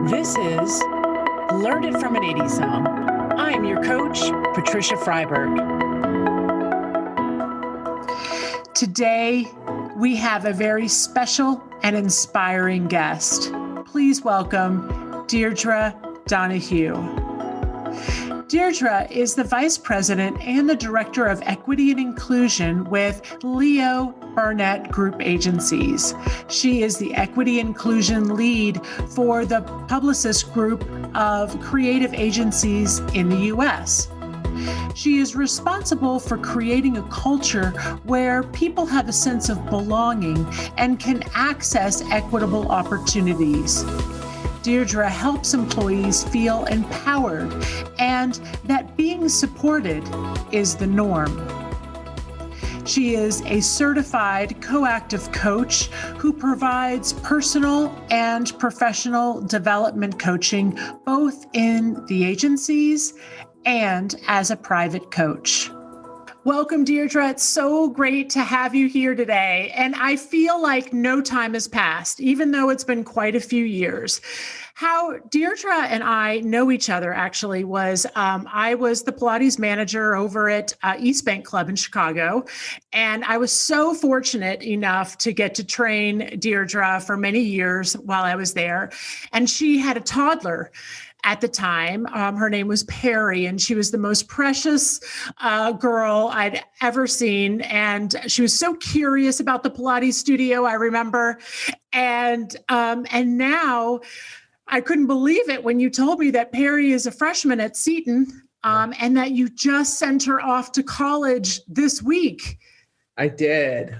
This is Learn It from an 80s Song. I'm your coach, Patricia Freiberg. Today, we have a very special and inspiring guest. Please welcome Deirdra Donahue. Deirdra is the Vice President and the Director of Equity and Inclusion with Leo Burnett Group Agencies. She is the Equity Inclusion Lead for the Publicist Group of creative agencies in the U.S. She is responsible for creating a culture where people have a sense of belonging and can access equitable opportunities. Deirdra helps employees feel empowered and that being supported is the norm. She is a certified coactive coach who provides personal and professional development coaching both in the agencies and as a private coach. Welcome, Deirdra. It's so great to have you here today. And I feel like no time has passed, even though it's been quite a few years. How Deirdra and I know each other actually was, I was the Pilates manager over at East Bank Club in Chicago. And I was so fortunate enough to get to train Deirdra for many years while I was there. And she had a toddler at the time. Her name was Perry, and she was the most precious girl I'd ever seen. And she was so curious about the Pilates studio, I remember. And now I couldn't believe it when you told me that Perry is a freshman at Seton, and that you just sent her off to college this week. I did.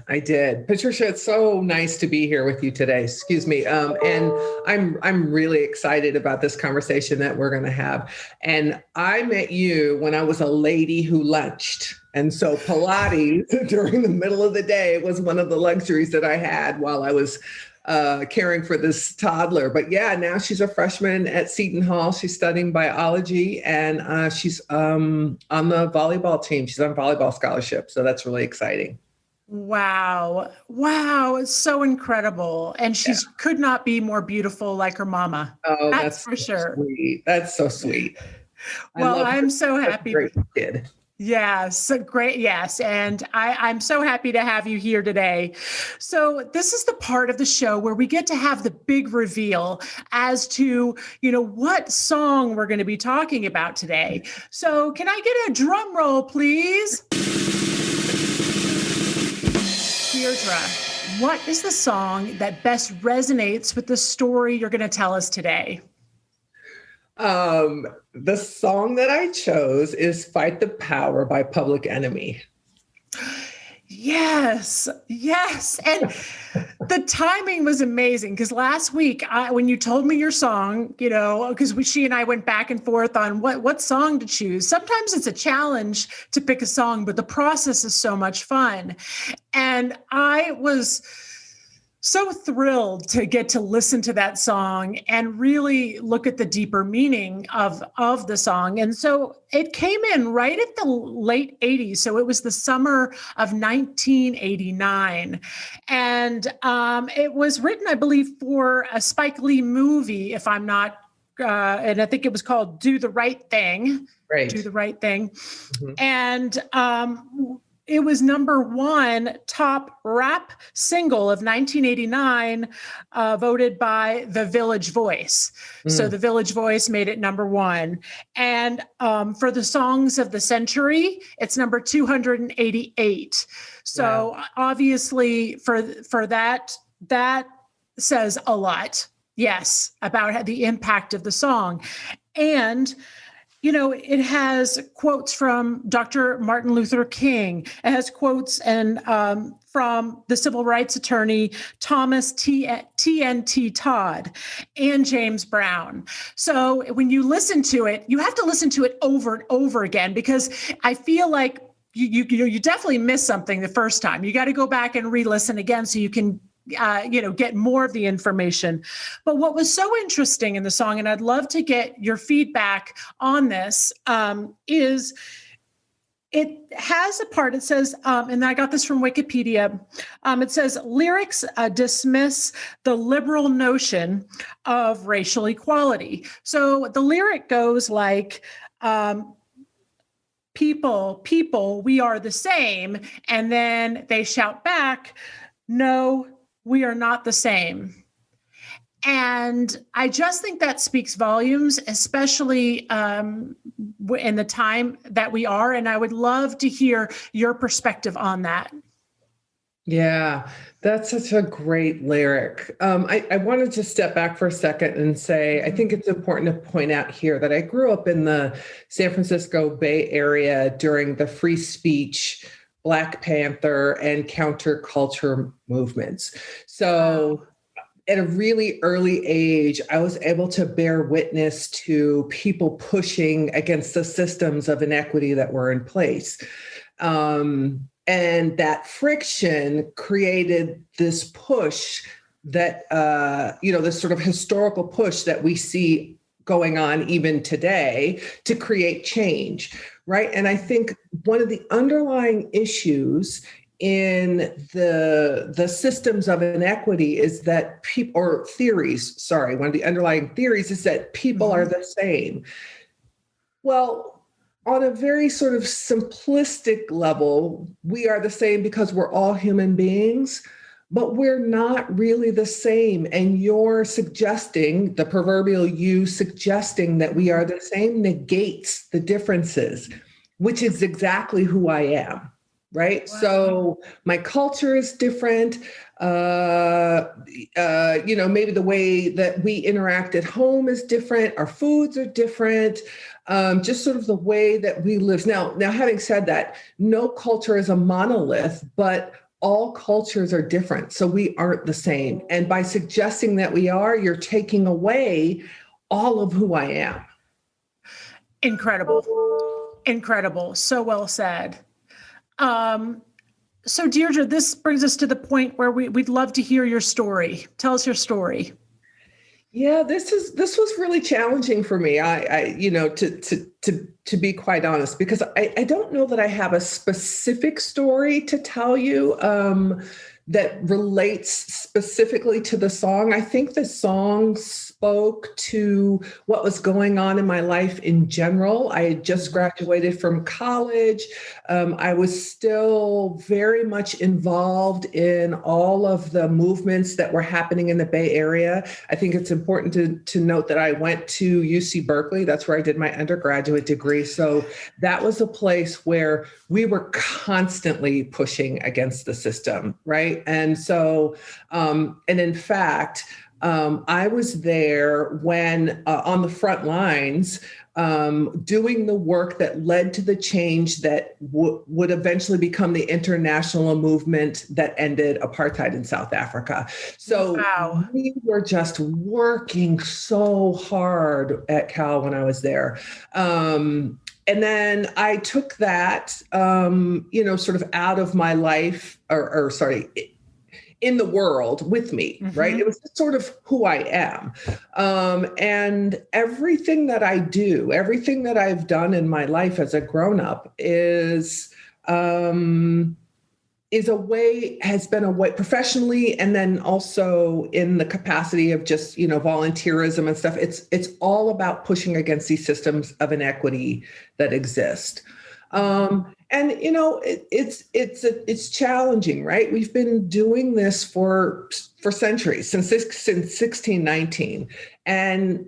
Patricia, it's so nice to be here with you today. Excuse me. And I'm really excited about this conversation that we're going to have. And I met you when I was a lady who lunched. And so Pilates during the middle of the day was one of the luxuries that I had while I was caring for this toddler. But yeah, now she's a freshman at Seton Hall. She's studying biology, and she's on the volleyball team. She's on volleyball scholarship. So that's really exciting. Wow. It's so incredible. And she could not be more beautiful like her mama. Oh, that's for sure. Sweet. That's so sweet. Well, I'm so happy. Great kid. Yes, great. Yes. And I'm so happy to have you here today. So this is the part of the show where we get to have the big reveal as to, what song we're going to be talking about today. So can I get a drum roll, please? Deirdra, what is the song that best resonates with the story you're going to tell us today? The song that I chose is Fight the Power by Public Enemy. Yes. And the timing was amazing because last week, when you told me your song, because she and I went back and forth on what song to choose. Sometimes it's a challenge to pick a song, but the process is so much fun. And I was so thrilled to get to listen to that song and really look at the deeper meaning of the song. And so it came in right at the late 80s. So it was the summer of 1989. And it was written, I believe, for a Spike Lee movie, if I'm not, and I think it was called Do the Right Thing. Right. Do the Right Thing. Mm-hmm. And it was number one top rap single of 1989, voted by The Village Voice. So The Village Voice made it number one. And for the songs of the century, it's number 288. So Obviously for that says a lot, yes, about the impact of the song. And it has quotes from Dr. Martin Luther King. It has quotes from the civil rights attorney Thomas T.N.T. Todd and James Brown. So when you listen to it, you have to listen to it over and over again because I feel like you definitely miss something the first time. You got to go back and re-listen again so you can get more of the information. But what was so interesting in the song, and I'd love to get your feedback on this, is It has a part, it says, and I got this from Wikipedia, it says lyrics dismiss the liberal notion of racial equality. So the lyric goes like, people, we are the same. And then they shout back, no, we are not the same. And I just think that speaks volumes, especially in the time that we are. And I would love to hear your perspective on that. Yeah, that's such a great lyric. I want to just step back for a second and say, I think it's important to point out here that I grew up in the San Francisco Bay Area during the free speech, Black Panther, and counterculture movements. So at a really early age, I was able to bear witness to people pushing against the systems of inequity that were in place. And that friction created this push that, this sort of historical push that we see going on even today to create change, right? And I think one of the underlying issues in the systems of inequity is that one of the underlying theories is that people are the same. Well, on a very sort of simplistic level, we are the same because we're all human beings, but we're not really the same. And you're suggesting, the proverbial you suggesting that we are the same negates the differences, which is exactly who I am. Right. Wow. So my culture is different. Maybe the way that we interact at home is different. Our foods are different. Just sort of the way that we live. Now, having said that, no culture is a monolith, but all cultures are different. So we aren't the same. And by suggesting that we are, you're taking away all of who I am. Incredible. So well said. So Deirdra, this brings us to the point where we'd love to hear your story. Tell us your story. Yeah, this was really challenging for me. To be quite honest, because I don't know that I have a specific story to tell you that relates specifically to the song. I think the song spoke to what was going on in my life in general. I had just graduated from college. I was still very much involved in all of the movements that were happening in the Bay Area. I think it's important to note that I went to UC Berkeley. That's where I did my undergraduate degree. So that was a place where we were constantly pushing against the system, right? And so, and in fact, I was there when on the front lines, doing the work that led to the change that would eventually become the international movement that ended apartheid in South Africa. So We were just working so hard at Cal when I was there. And then I took that, sort of out of my life, in the world with me, right? It was sort of who I am. And everything that I do, everything that I've done in my life as a grown-up has been a way professionally, and then also in the capacity of just, volunteerism and stuff. It's all about pushing against these systems of inequity that exist. And it's challenging, right? We've been doing this for centuries, since 1619, and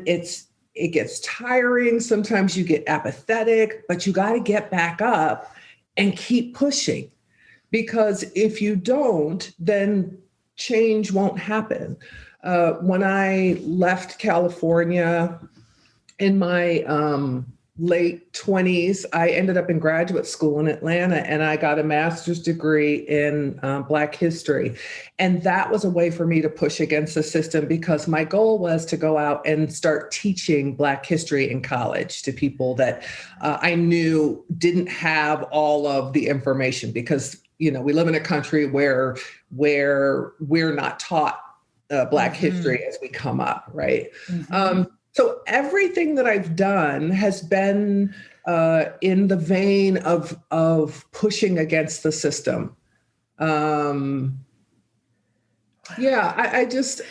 it gets tiring. Sometimes you get apathetic, but you got to get back up and keep pushing, because if you don't, then change won't happen. When I left California in my late 20s, I ended up in graduate school in Atlanta, and I got a master's degree in Black history. And that was a way for me to push against the system, because my goal was to go out and start teaching Black history in college to people that I knew didn't have all of the information, because, we live in a country where we're not taught Black history as we come up, right? So everything that I've done has been in the vein of pushing against the system. I just.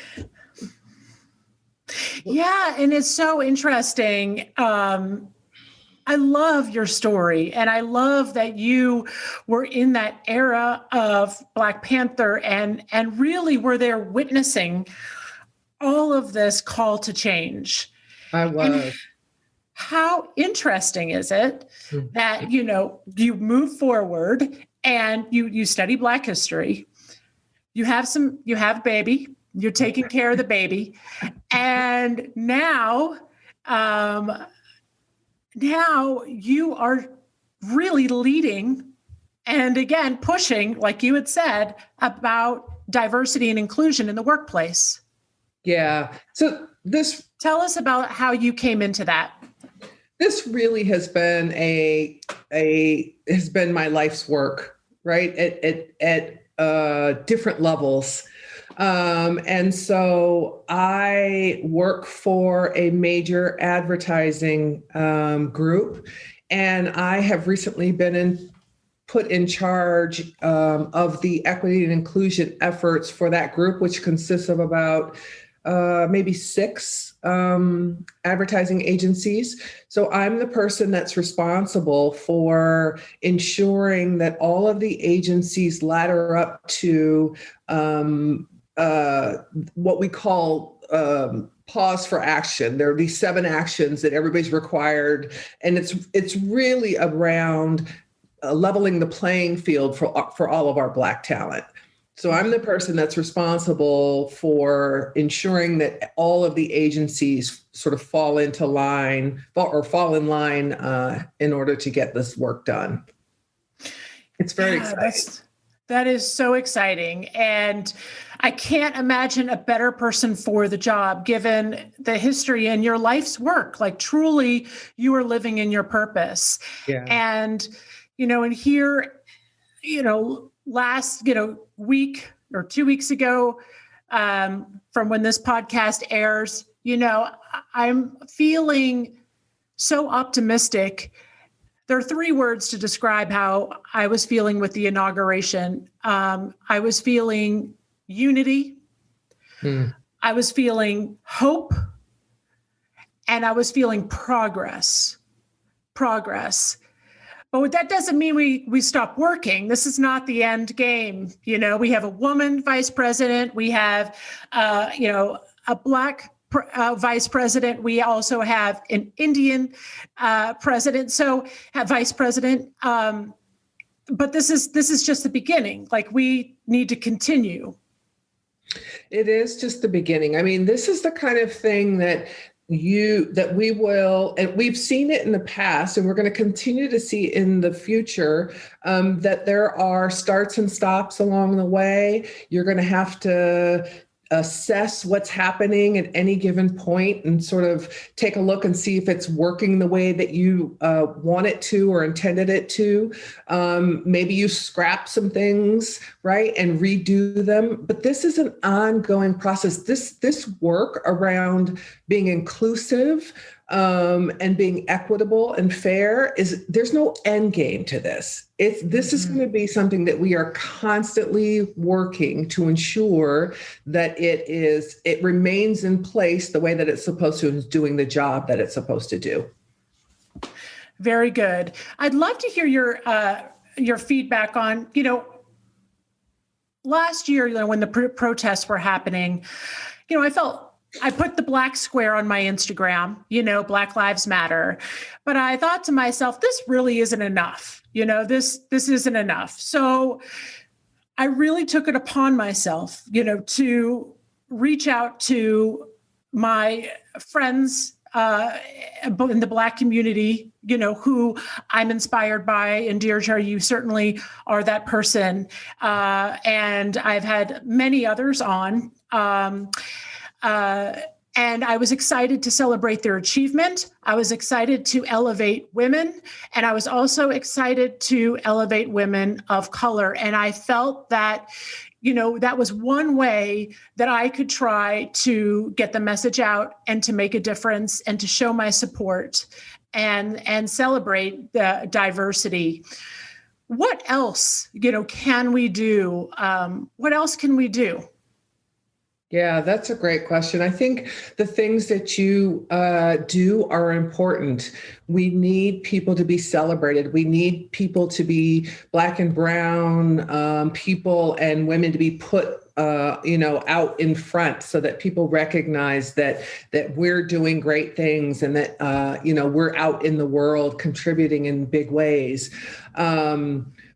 Yeah, and it's so interesting. I love your story, and I love that you were in that era of Black Panther and really were there witnessing all of this call to change. I was. And how interesting is it that, you move forward and you study Black history, you have a baby, you're taking care of the baby, and now you are really leading and, again, pushing, like you had said, about diversity and inclusion in the workplace. Yeah. So tell us about how you came into that. This really has been has been my life's work, right? At different levels. And so I work for a major advertising group, and I have recently been put in charge of the equity and inclusion efforts for that group, which consists of about maybe 6 advertising agencies. So I'm the person that's responsible for ensuring that all of the agencies ladder up to what we call pause for action. There are these 7 actions that everybody's required, and it's really around leveling the playing field for all of our Black talent. So I'm the person that's responsible for ensuring that all of the agencies sort of fall in line in order to get this work done. It's very exciting. That is so exciting. And I can't imagine a better person for the job, given the history and your life's work. Like, truly, you are living in your purpose. Yeah. And, and here, last, week or 2 weeks ago, from when this podcast airs, I'm feeling so optimistic. There are 3 words to describe how I was feeling with the inauguration. I was feeling unity. I was feeling hope. And I was feeling progress. But that doesn't mean we stop working. This is not the end game. We have a woman vice president. We have, a Black vice president. We also have an Indian president. So, vice president. But this is just the beginning. Like, we need to continue. It is just the beginning. I mean, this is the kind of thing that we will, and we've seen it in the past, and we're going to continue to see in the future, that there are starts and stops along the way. You're going to have to assess what's happening at any given point and sort of take a look and see if it's working the way that you want it to or intended it to. Maybe you scrap some things, right, and redo them. But this is an ongoing process. This work around being inclusive and being equitable and fair there's no end game to this. This is going to be something that we are constantly working to ensure that it remains in place the way that it's supposed to and is doing the job that it's supposed to do. Very good. I'd love to hear your feedback on, last year, when the protests were happening, I put the Black square on my Instagram, Black Lives Matter. But I thought to myself, this really isn't enough. This isn't enough. So I really took it upon myself, to reach out to my friends in the Black community, who I'm inspired by. And Deirdra, you certainly are that person. And I've had many others on. And I was excited to celebrate their achievement. I was excited to elevate women. And I was also excited to elevate women of color. And I felt that, that was one way that I could try to get the message out and to make a difference and to show my support and celebrate the diversity. What else, can we do? What else can we do? Yeah, that's a great question. I think the things that you do are important. We need people to be celebrated. We need people to be Black and brown people and women to be put out in front so that people recognize that we're doing great things and that, we're out in the world contributing in big ways.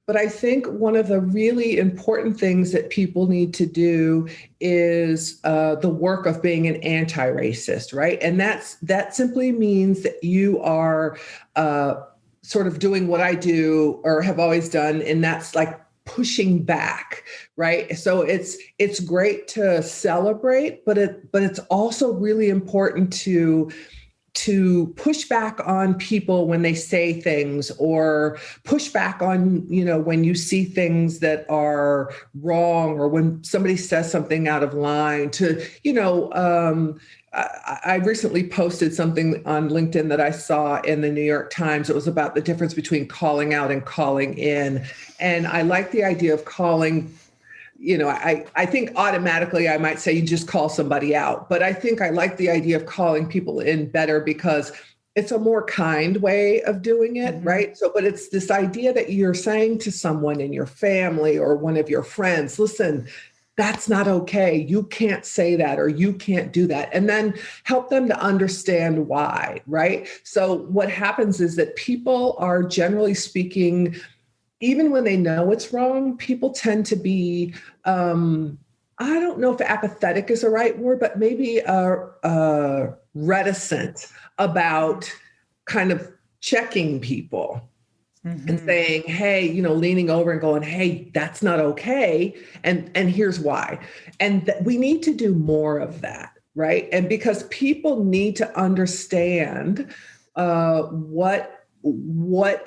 But I think one of the really important things that people need to do is the work of being an anti-racist, right? And that simply means that you are sort of doing what I do or have always done, and that's like pushing back, right? So it's great to celebrate, but it's also really important to push back on people when they say things, or push back on, when you see things that are wrong, or when somebody says something out of line I recently posted something on LinkedIn that I saw in the New York Times. It was about the difference between calling out and calling in. And I like the idea of calling. I think automatically I might say you just call somebody out, but I think I like the idea of calling people in better because it's a more kind way of doing it, mm-hmm. right? So, but it's this idea that you're saying to someone in your family or one of your friends, listen, that's not okay. You can't say that, or you can't do that. And then help them to understand why, right? So what happens is that people are, generally speaking, even when they know it's wrong, people tend to be, I don't know if apathetic is the right word, but maybe reticent about kind of checking people. Mm-hmm. And saying, hey, leaning over and going, hey, that's not okay. And here's why. And we need to do more of that, right? And because people need to understand what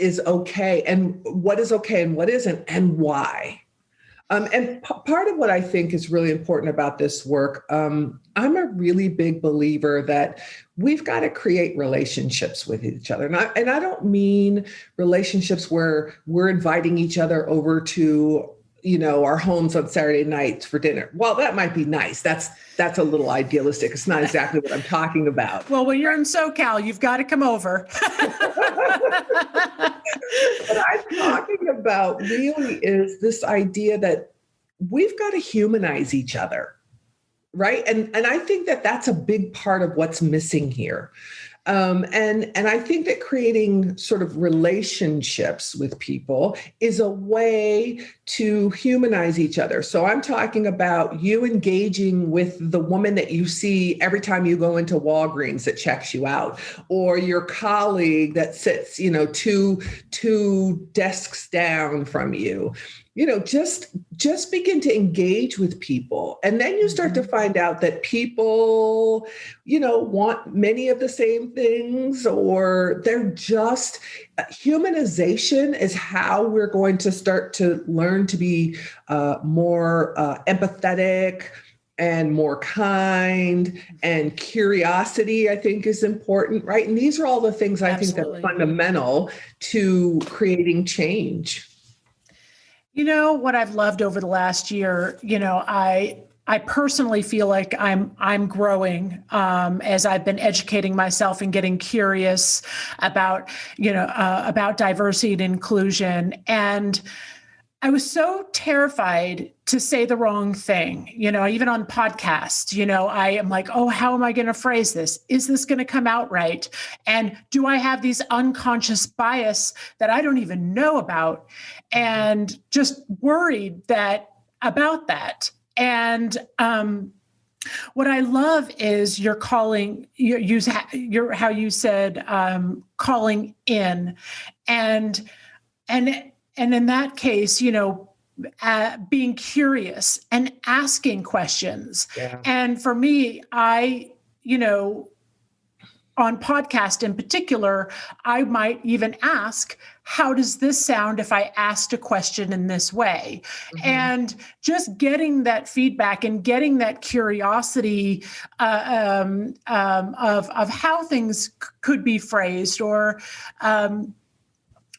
is okay and what isn't and why. And part of what I think is really important about this work, I'm a really big believer that we've got to create relationships with each other. And I don't mean relationships where we're inviting each other over to, our homes on Saturday nights for dinner. Well, that might be nice. That's a little idealistic. It's not exactly what I'm talking about. Well, when you're in SoCal, you've got to come over. What I'm talking about really is this idea that we've got to humanize each other, right? And I think that that's a big part of what's missing here. And I think that creating sort of relationships with people is a way to humanize each other. So I'm talking about you engaging with the woman that you see every time you go into Walgreens that checks you out, or your colleague that sits, two desks down from you. Just begin to engage with people. And then you start to find out that people, want many of the same things, or they're just, humanization is how we're going to start to learn to be more empathetic and more kind, and curiosity, I think, is important, right? And these are all the things I think that are fundamental to creating change. What I've loved over the last year, I personally feel like I'm growing as I've been educating myself and getting curious about diversity and inclusion. And I was so terrified to say the wrong thing, even on podcasts, I am like, oh, how am I going to phrase this? Is this going to come out right? And do I have these unconscious bias that I don't even know about? And just worried about that. And what I love is your calling, how you said calling in, and in that case, being curious and asking questions. Yeah. And for me, I on podcast in particular, I might even ask, how does this sound if I asked a question in this way? Mm-hmm. And just getting that feedback and getting that curiosity of how things could be phrased, or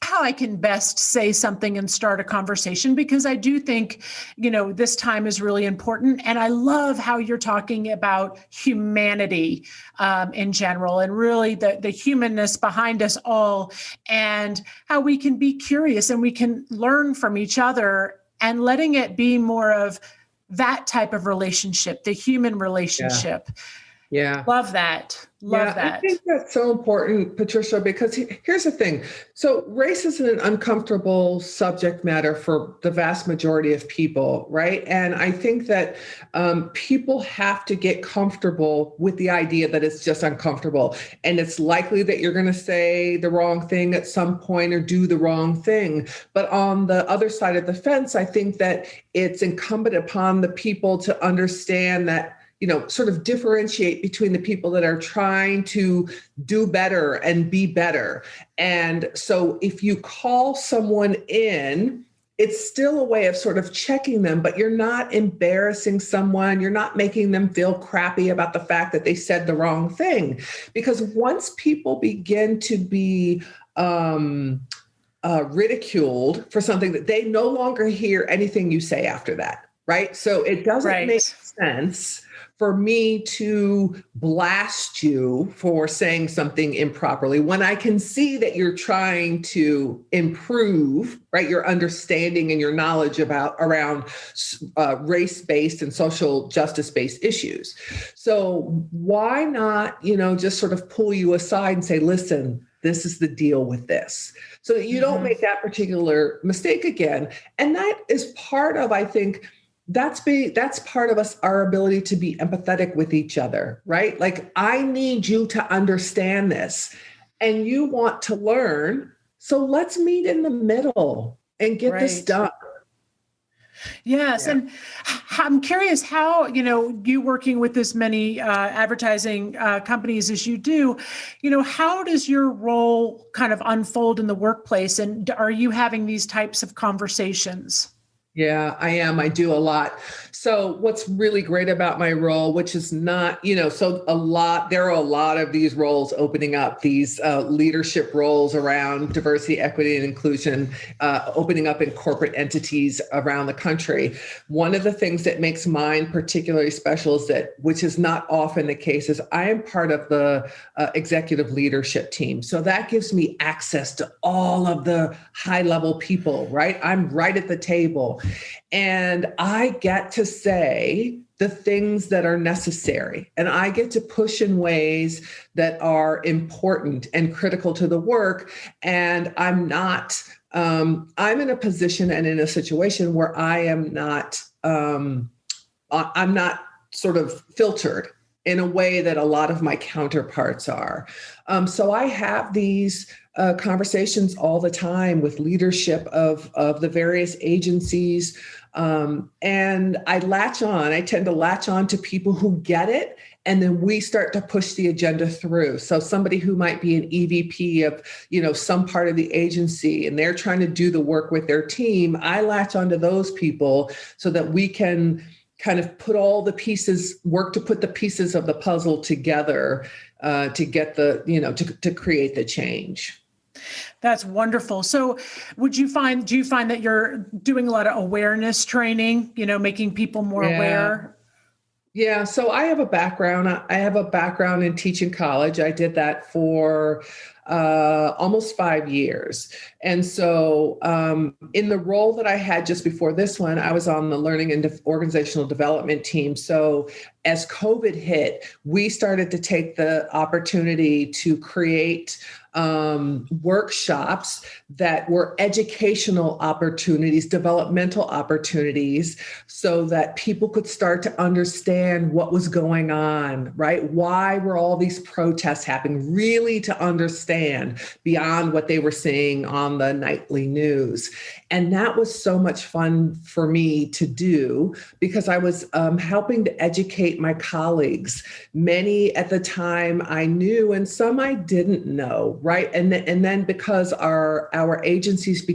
how I can best say something and start a conversation, because I do think, this time is really important. And I love how you're talking about humanity in general, and really the humanness behind us all, and how we can be curious and we can learn from each other, and letting it be more of that type of relationship, the human relationship. Yeah. Love that. Love that. I think that's so important, Patricia, because here's the thing. So race is an uncomfortable subject matter for the vast majority of people, right? And I think that people have to get comfortable with the idea that it's just uncomfortable. And it's likely that you're going to say the wrong thing at some point or do the wrong thing. But on the other side of the fence, I think that it's incumbent upon the people to understand that, sort of differentiate between the people that are trying to do better and be better. And so if you call someone in, it's still a way of sort of checking them, but you're not embarrassing someone. You're not making them feel crappy about the fact that they said the wrong thing. Because once people begin to be ridiculed for something, that they no longer hear anything you say after that, right? So it doesn't make sense for me to blast you for saying something improperly when I can see that you're trying to improve, right, your understanding and your knowledge around race-based and social justice-based issues. So why not, just sort of pull you aside and say, listen, this is the deal with this, so that you don't make that particular mistake again. And that is part of, I think, that's part of our ability to be empathetic with each other, right? Like, I need you to understand this and you want to learn. So let's meet in the middle and get this done. Yes. Yeah. And I'm curious how, you working with as many advertising companies as you do, how does your role kind of unfold in the workplace? And are you having these types of conversations? Yeah, I am. I do a lot. So what's really great about my role, which is not, there are a lot of these roles opening up, these leadership roles around diversity, equity, and inclusion, opening up in corporate entities around the country. One of the things that makes mine particularly special is that, which is not often the case, is I am part of the executive leadership team. So that gives me access to all of the high level people, right? I'm right at the table. And I get to say the things that are necessary, and I get to push in ways that are important and critical to the work. And I'm in a position and in a situation where I'm not sort of filtered in a way that a lot of my counterparts are. So I have these conversations all the time with leadership of the various agencies. And I tend to latch on to people who get it. And then we start to push the agenda through. So somebody who might be an EVP of, some part of the agency, and they're trying to do the work with their team, I latch onto those people so that we can kind of put all the pieces, work to put the pieces of the puzzle together to get to create the change. That's wonderful. So do you find that you're doing a lot of awareness training, making people more aware? Yeah. So I have a background in teaching college. I did that for almost 5 years. And so in the role that I had just before this one, I was on the learning and organizational development team. So as COVID hit, we started to take the opportunity to create workshops that were educational opportunities, developmental opportunities, so that people could start to understand what was going on, right? Why were all these protests happening? Really to understand beyond what they were seeing on the nightly news. And that was so much fun for me to do because I was helping to educate my colleagues. Many at the time I knew and some I didn't know, right? And then because our agencies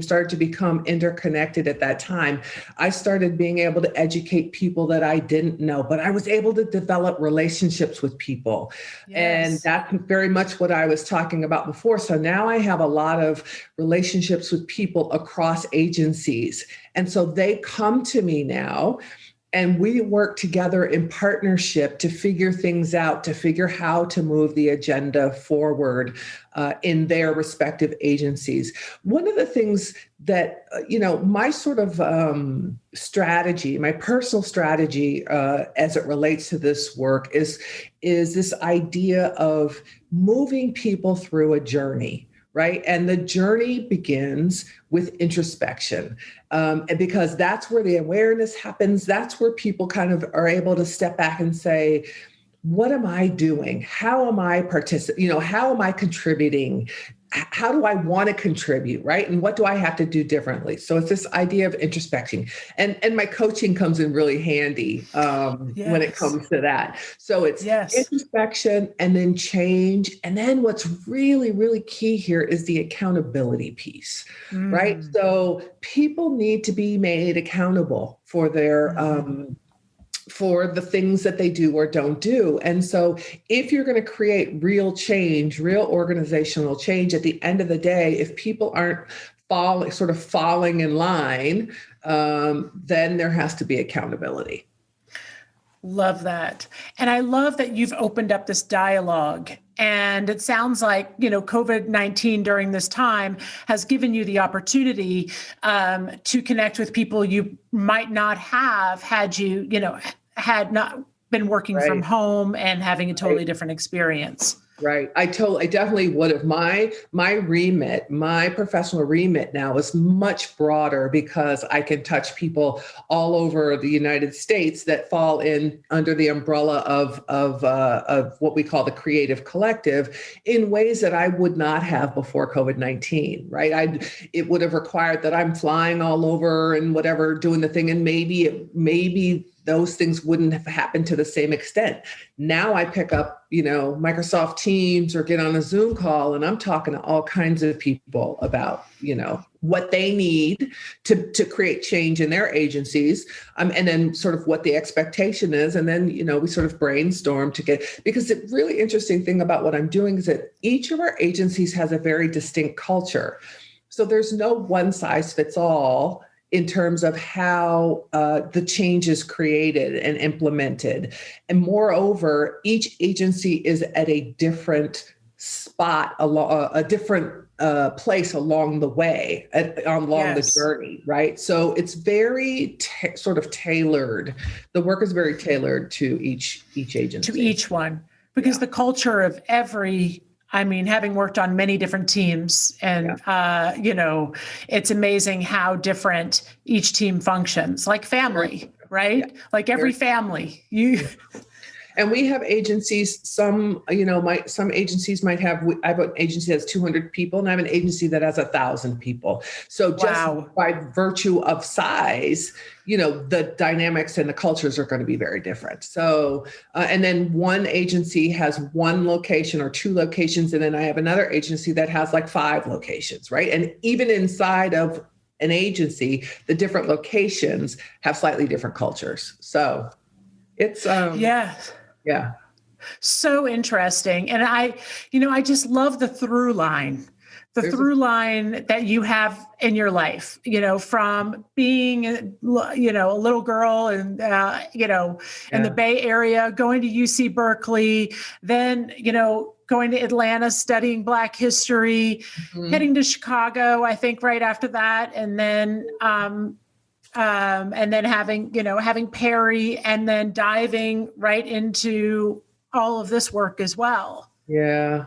started to become interconnected at that time, I started being able to educate people that I didn't know, but I was able to develop relationships with people. Yes. And that's very much what I was talking about before. So now I have a lot of relationships with people across agencies. And so they come to me now and we work together in partnership to figure things out, to figure how to move the agenda forward in their respective agencies. One of the things that, my sort of strategy, my personal strategy as it relates to this work is this idea of moving people through a journey. Right. And the journey begins with introspection, because that's where the awareness happens. That's where people kind of are able to step back and say, what am I doing? How am I participating? How am I contributing? How do I want to contribute, right? And what do I have to do differently? So it's this idea of introspection. And my coaching comes in really handy when it comes to that. So it's introspection and then change. And then what's really, really key here is the accountability piece, right? So people need to be made accountable for their for the things that they do or don't do. And so if you're going to create real change, real organizational change, at the end of the day, if people aren't falling in line, then there has to be accountability. Love that. And I love that you've opened up this dialogue. And it sounds like, COVID-19 during this time has given you the opportunity to connect with people you might not have had you, had not been working from home and having a totally different experience. Right. I definitely would have. My remit, my professional remit now is much broader because I can touch people all over the United States that fall in under the umbrella of what we call the creative collective in ways that I would not have before COVID-19. Right. It would have required that I'm flying all over and whatever, doing the thing. And maybe those things wouldn't have happened to the same extent. Now I pick up, Microsoft Teams or get on a Zoom call and I'm talking to all kinds of people about, what they need to create change in their agencies. And then sort of what the expectation is. And then, we sort of brainstorm because the really interesting thing about what I'm doing is that each of our agencies has a very distinct culture. So there's no one size fits all in terms of how the change is created and implemented. And moreover, each agency is at a different spot, a different place along the way, along the journey, right? So it's very sort of tailored. The work is very tailored to each agency. To each one, because the culture of having worked on many different teams and, it's amazing how different each team functions, like family, right? Yeah. Like every family. And we have agencies, some agencies might have, I have an agency that's 200 people and I have an agency that has 1,000 people. So just by virtue of size, the dynamics and the cultures are going to be very different. So, and then one agency has one location or two locations. And then I have another agency that has like 5 locations, right? And even inside of an agency, the different locations have slightly different cultures. So it's, yeah. So interesting. And I just love the through line. Through line that you have in your life, from being, a little girl and, in the Bay Area, going to UC Berkeley, then, going to Atlanta, studying Black history, heading to Chicago, I think right after that. And then having Perry and then diving right into all of this work as well. Yeah.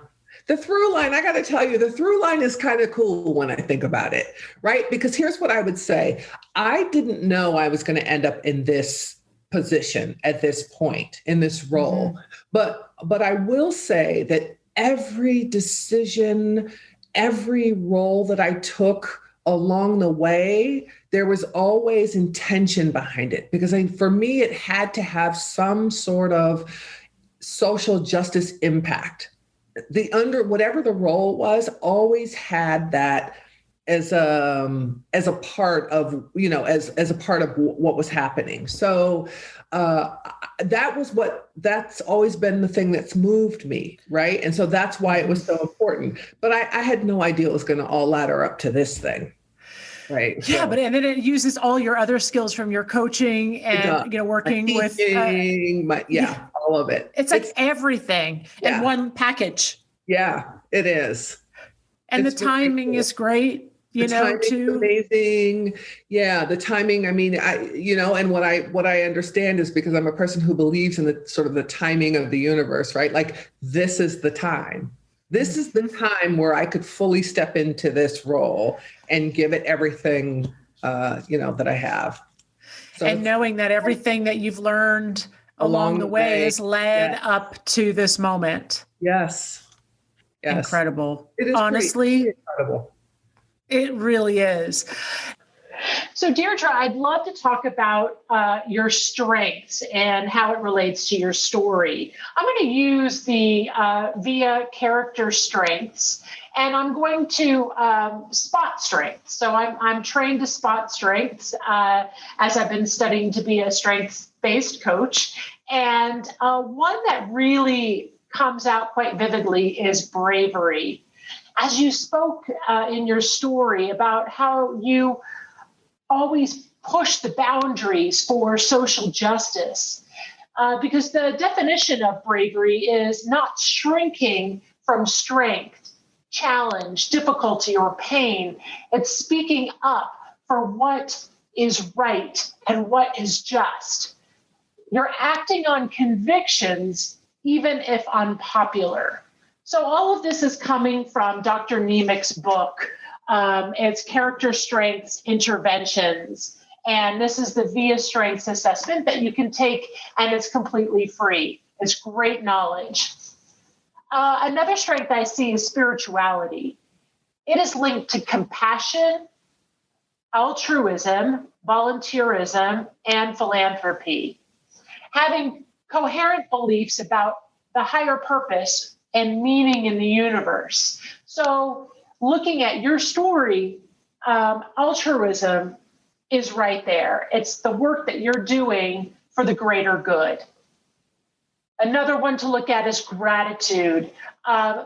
The through line, I got to tell you, the through line is kind of cool when I think about it, right? Because here's what I would say. I didn't know I was going to end up in this position at this point, in this role. But I will say that every decision, every role that I took along the way, there was always intention behind it, because for me, it had to have some sort of social justice impact. Whatever the role was, always had that as a part of, as a part of what was happening. So that's always been the thing that's moved me, right? And so that's why it was so important. But I had no idea it was going to all ladder up to this thing. Right. Yeah, so, and then it uses all your other skills from your coaching and working my teaching, with all of it. It's like everything in one package. Yeah, it is. And the timing is great. Too amazing. Yeah, the timing. I mean, and what I understand is, because I'm a person who believes in the sort of the timing of the universe, right? Like, this is the time. This is the time where I could fully step into this role and give it everything, that I have. So, and knowing that everything that you've learned along the way has led up to this moment. Yes. Incredible. It is honestly incredible. It really is. So Deirdra, I'd love to talk about your strengths and how it relates to your story. I'm going to use the VIA character strengths, and I'm going to spot strengths. So I'm trained to spot strengths as I've been studying to be a strengths-based coach. And one that really comes out quite vividly is bravery. As you spoke in your story about how you always push the boundaries for social justice, because the definition of bravery is not shrinking from strength, challenge, difficulty, or pain. It's speaking up for what is right and what is just. You're acting on convictions, even if unpopular. So all of this is coming from Dr. Nemec's book. It's Character Strengths Interventions. And this is the VIA Strengths Assessment that you can take, and it's completely free. It's great knowledge. Another strength I see is spirituality. It is linked to compassion, altruism, volunteerism, and philanthropy. Having coherent beliefs about the higher purpose and meaning in the universe. So looking at your story, altruism is right there. It's the work that you're doing for the greater good. Another one to look at is gratitude,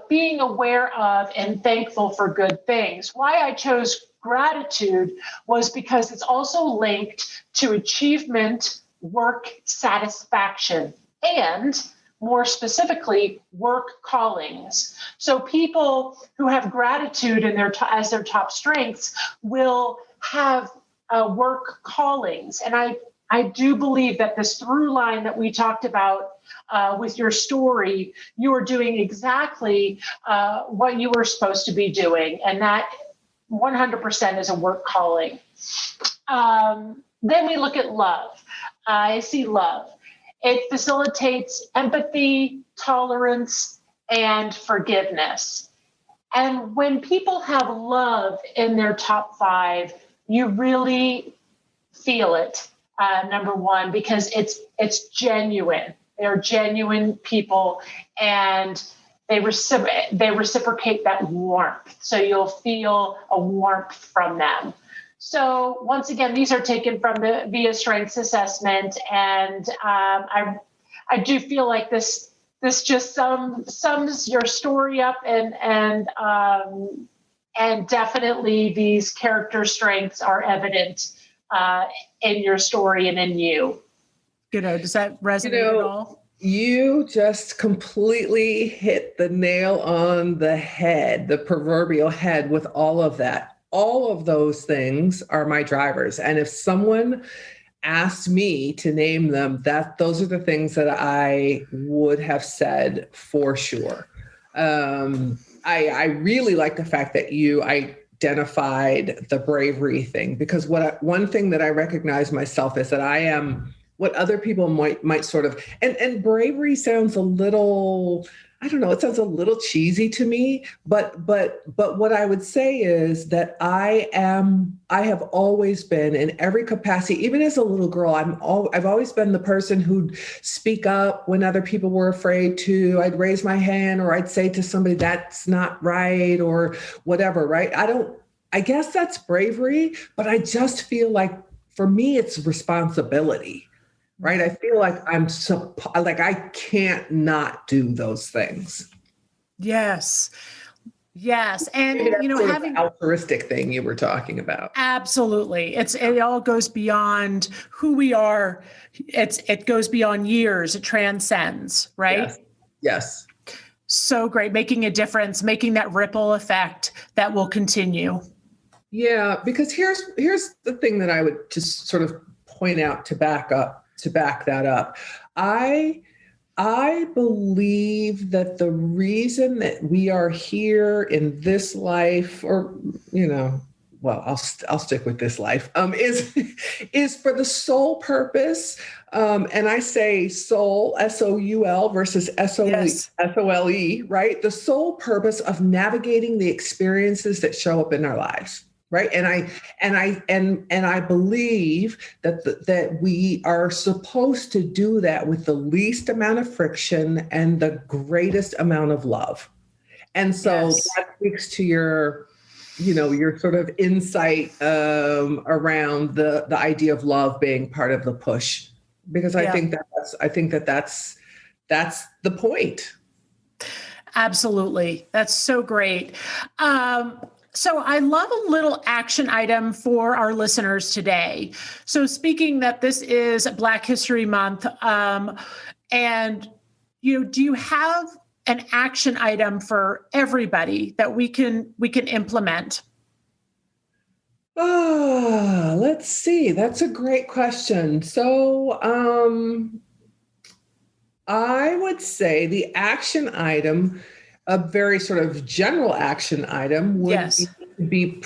being aware of and thankful for good things. Why I chose gratitude was because it's also linked to achievement, work satisfaction, and more specifically, work callings. So people who have gratitude in as their top strengths will have work callings. And I do believe that this through line that we talked about with your story, you are doing exactly what you were supposed to be doing. And that 100% is a work calling. Then we look at love. I see love. It facilitates empathy, tolerance, and forgiveness. And when people have love in their top 5, you really feel it, number one, because it's genuine. They're genuine people, and they reciprocate that warmth. So you'll feel a warmth from them. So once again, these are taken from the VIA Strengths Assessment, and I do feel like this just sums your story up, and definitely these character strengths are evident in your story and in you. Does that resonate at all? You just completely hit the nail on the head, the proverbial head, with all of that. All of those things are my drivers. And if someone asked me to name them, those are the things that I would have said for sure. I really like the fact that you identified the bravery thing, because one thing that I recognize myself is that I am what other people might sort of, and bravery sounds a little, I don't know, it sounds a little cheesy to me, but what I would say is that I have always been in every capacity, even as a little girl, I've always been the person who'd speak up when other people were afraid to. I'd raise my hand, or I'd say to somebody, that's not right, or whatever, right? I guess that's bravery, but I just feel like for me, it's responsibility. Right. I feel like I can't not do those things. Yes. Yes. And, having the altruistic thing you were talking about. Absolutely. It all goes beyond who we are. It goes beyond years. It transcends. Right. Yes. So great. Making a difference, making that ripple effect that will continue. Yeah. Because here's the thing that I would just sort of point out to back that up. I believe that the reason that we are here in this life, or, I'll stick with this life, is for the sole purpose. And I say soul, SOUL versus SOLE, right? The sole purpose of navigating the experiences that show up in our lives. Right. And I believe that we are supposed to do that with the least amount of friction and the greatest amount of love. And so that speaks to your sort of insight around the idea of love being part of the push, because I think that's the point. Absolutely. That's so great. So I love a little action item for our listeners today. So speaking that this is Black History Month, and do you have an action item for everybody that we can implement? Oh, let's see. That's a great question. So I would say the action item, a very sort of general action item, would be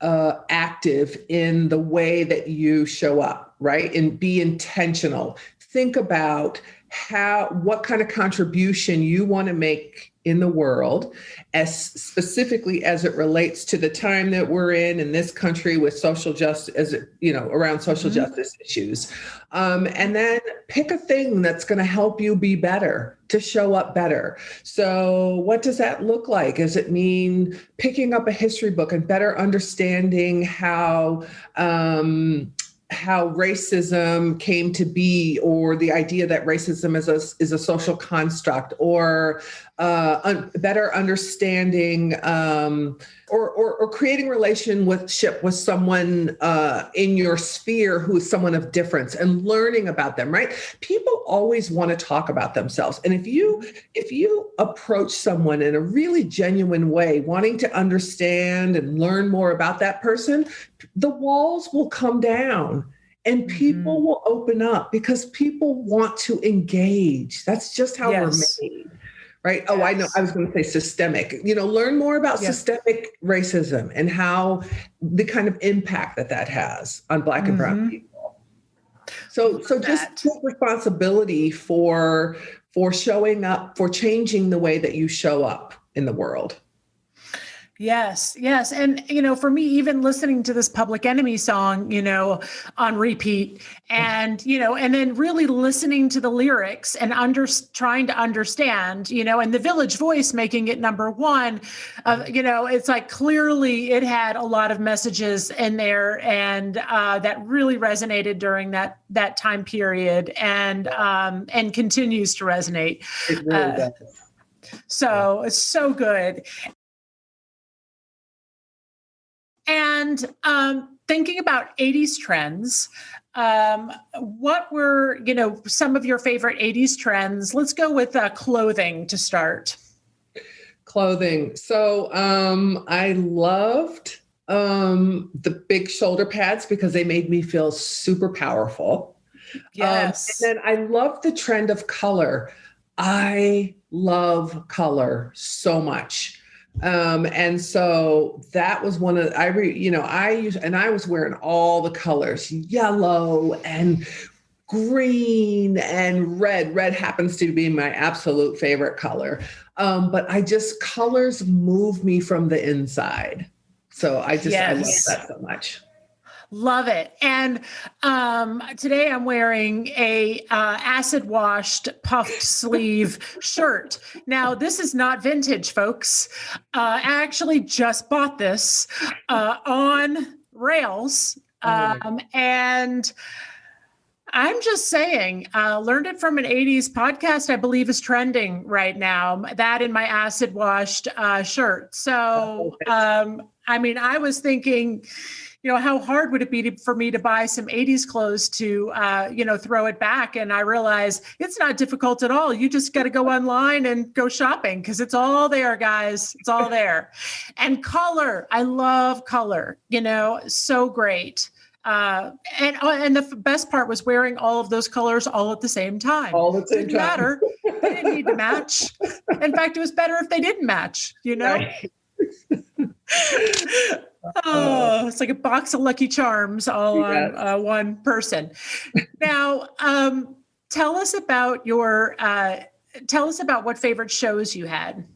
active in the way that you show up, right? And be intentional. Think about what kind of contribution you want to make in the world, as specifically as it relates to the time that we're in this country with social justice, around social justice issues. And then pick a thing that's going to help you be better, to show up better. So what does that look like? Does it mean picking up a history book and better understanding how racism came to be, or the idea that racism is a social construct, or better understanding or creating relationship with someone in your sphere who is someone of difference, and learning about them, right? People always want to talk about themselves. And if you approach someone in a really genuine way, wanting to understand and learn more about that person, the walls will come down and people will open up, because people want to engage. That's just how we're made. Right. Oh, I know. I was going to say systemic, learn more about systemic racism and how the kind of impact that has on Black and brown people. So just take responsibility for showing up, for changing the way that you show up in the world. Yes. And, for me, even listening to this Public Enemy song, on repeat, and, and then really listening to the lyrics and trying to understand, and the Village Voice making it number one, it's like clearly it had a lot of messages in there, and that really resonated during that time period, and continues to resonate. It really does. So it's so good. And thinking about 80s trends, what were, some of your favorite 80s trends? Let's go with clothing to start. Clothing. So I loved the big shoulder pads, because they made me feel super powerful. Yes. And then I loved the trend of color. I love color so much. And so that was one of, I was wearing all the colors, yellow and green and red. Red happens to be my absolute favorite color. But colors move me from the inside. So I love that so much. Love it. And today I'm wearing a acid washed puffed sleeve shirt. Now, this is not vintage, folks. I actually just bought this on Rails. And I'm just saying, learned it from an 80s podcast, I believe is trending right now, that in my acid washed shirt. So, I was thinking, how hard would it be for me to buy some 80s clothes to, throw it back? And I realize it's not difficult at all. You just got to go online and go shopping because it's all there, guys. It's all there. And color. I love color, so great. And the best part was wearing all of those colors all at the same time. All at the same time. Didn't matter. They didn't need to match. In fact, it was better if they didn't match, Right. Oh, it's like a box of Lucky Charms all on one person. Now, tell us about what favorite shows you had.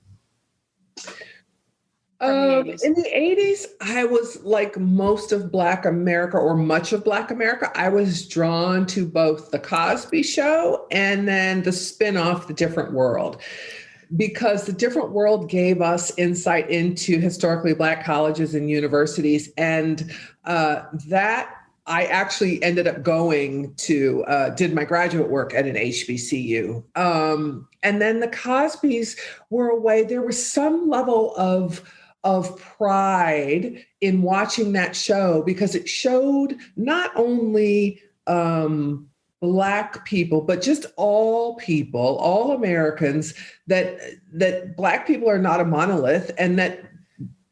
In the 80s, I was like most of Black America, or much of Black America. I was drawn to both The Cosby Show and then the spinoff, The Different World, because The Different World gave us insight into historically Black colleges and universities. And that I actually ended up going to, did my graduate work at an HBCU. And then the Cosbys were a way, there was some level of pride in watching that show because it showed not only Black people, but just all people, all Americans, that Black people are not a monolith, and that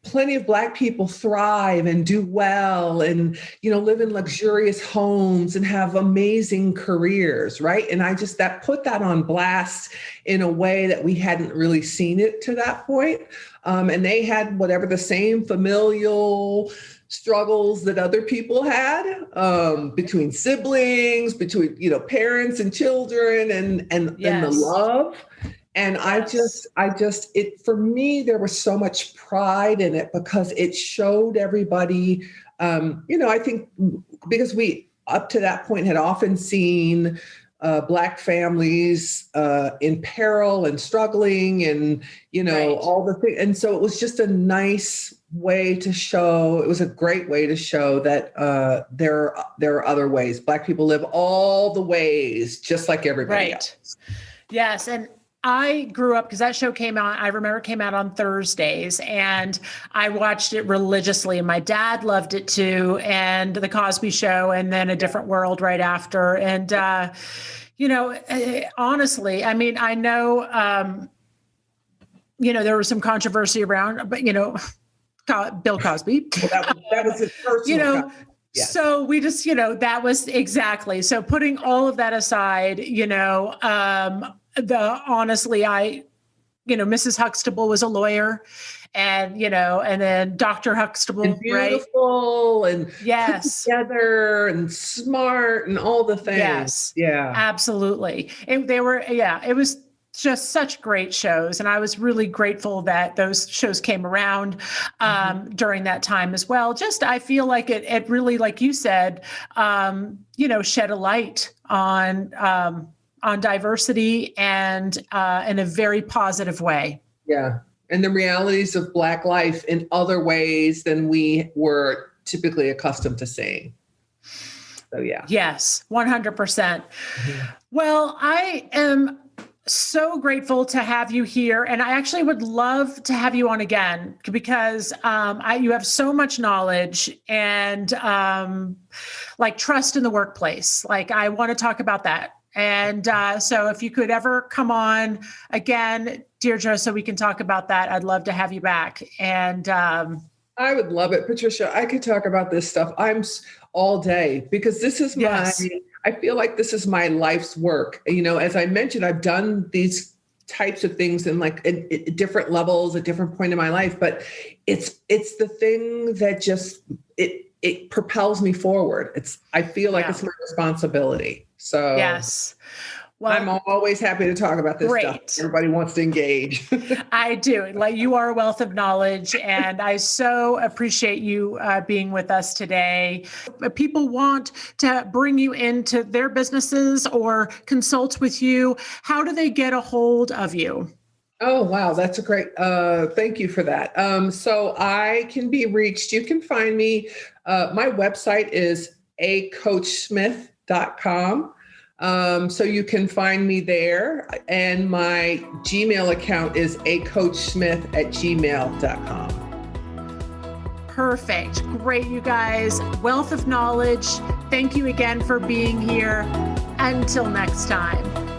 plenty of Black people thrive and do well and, live in luxurious homes and have amazing careers, right? And that put that on blast in a way that we hadn't really seen it to that point. And they had whatever the same familial struggles that other people had, between siblings, between, parents and children and the love. And for me, there was so much pride in it because it showed everybody, I think because we, up to that point, had often seen Black families in peril and struggling and, all the things. And so it was just a nice way to show, it was a great way to show that there are other ways. Black people live all the ways, just like everybody else. Yes. And I grew up, because that show came out, I remember it came out on Thursdays, and I watched it religiously. And my dad loved it too, and The Cosby Show, and then A Different World right after. And, honestly, I know, there was some controversy around, but, Bill Cosby. Well, that was his personal Yes. So we just, that was exactly. So putting all of that aside, Mrs. Huxtable was a lawyer, and, and then Dr. Huxtable, and beautiful, right? And yes, together and smart and all the things. Yes. Yeah, absolutely. And they were, it was just such great shows. And I was really grateful that those shows came around during that time as well. Just, I feel like it really, like you said, shed a light on diversity and in a very positive way. Yeah. And the realities of Black life in other ways than we were typically accustomed to seeing. So, yeah. Yes, 100%. Mm-hmm. Well, I am so grateful to have you here. And I actually would love to have you on again because you have so much knowledge and like trust in the workplace. Like, I want to talk about that. And so if you could ever come on again, Deirdra, so we can talk about that, I'd love to have you back. And I would love it, Patricia. I could talk about this stuff all day because this is I feel like this is my life's work. As I mentioned, I've done these types of things in like at different levels, at different point in my life, but it's the thing that just, it propels me forward. I feel like it's my responsibility. So yes. Well, I'm always happy to talk about this stuff. Everybody wants to engage. I do. Like, you are a wealth of knowledge, and I so appreciate you being with us today. If people want to bring you into their businesses or consult with you, how do they get a hold of you? Oh, wow. That's a great, thank you for that. So I can be reached. You can find me. My website is acoachsmith.com. So you can find me there. And my Gmail account is acoachsmith@gmail.com. Perfect. Great, you guys. Wealth of knowledge. Thank you again for being here. Until next time.